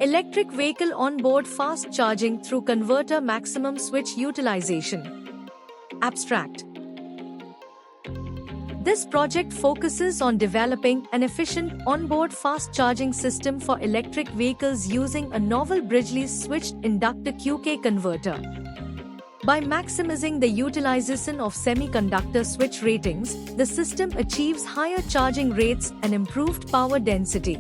Electric vehicle onboard fast charging through converter maximum switch utilization. Abstract. This project focuses on developing an efficient onboard fast charging system for electric vehicles using a novel bridgely switched inductor QK converter. By maximizing the utilization of semiconductor switch ratings, the system achieves higher charging rates and improved power density.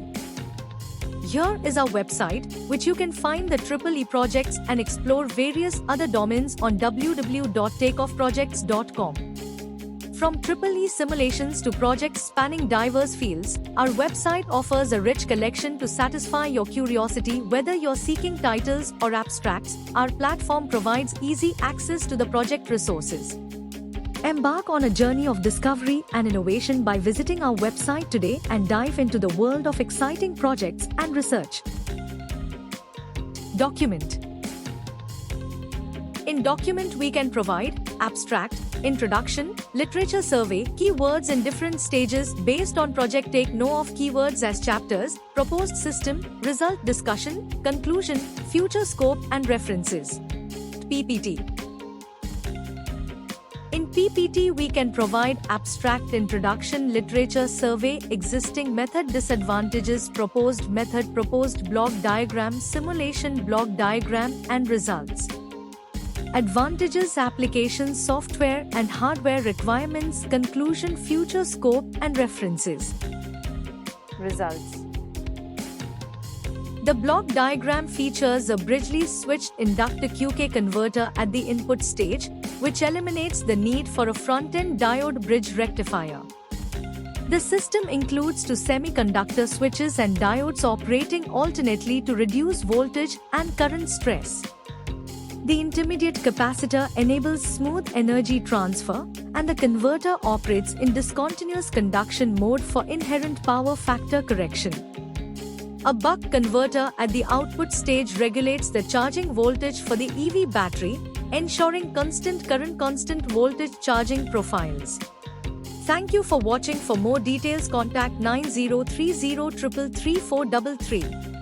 Here is our website, which you can find the EEE projects and explore various other domains on www.takeoffprojects.com. From EEE simulations to projects spanning diverse fields, our website offers a rich collection to satisfy your curiosity. Whether you're seeking titles or abstracts, our platform provides easy access to the project resources. Embark on a journey of discovery and innovation by visiting our website today and dive into the world of exciting projects and research. Document. In Document we can provide abstract, introduction, literature survey, keywords in different stages based on project. Take note of keywords as chapters, proposed system, result discussion, conclusion, future scope and references. PPT. In PPT we can provide abstract, introduction, literature survey, existing method, disadvantages, proposed method, proposed block diagram, simulation block diagram and results. Advantages, applications, software and hardware requirements, conclusion, future scope and references. Results. The block diagram features a bridgely switched inductor QK converter at the input stage, which eliminates the need for a front-end diode bridge rectifier. The system includes two semiconductor switches and diodes operating alternately to reduce voltage and current stress. The intermediate capacitor enables smooth energy transfer, and the converter operates in discontinuous conduction mode for inherent power factor correction. A buck converter at the output stage regulates the charging voltage for the EV battery, ensuring constant current, constant voltage charging profiles. Thank you for watching. For more details, contact 9030 333 433.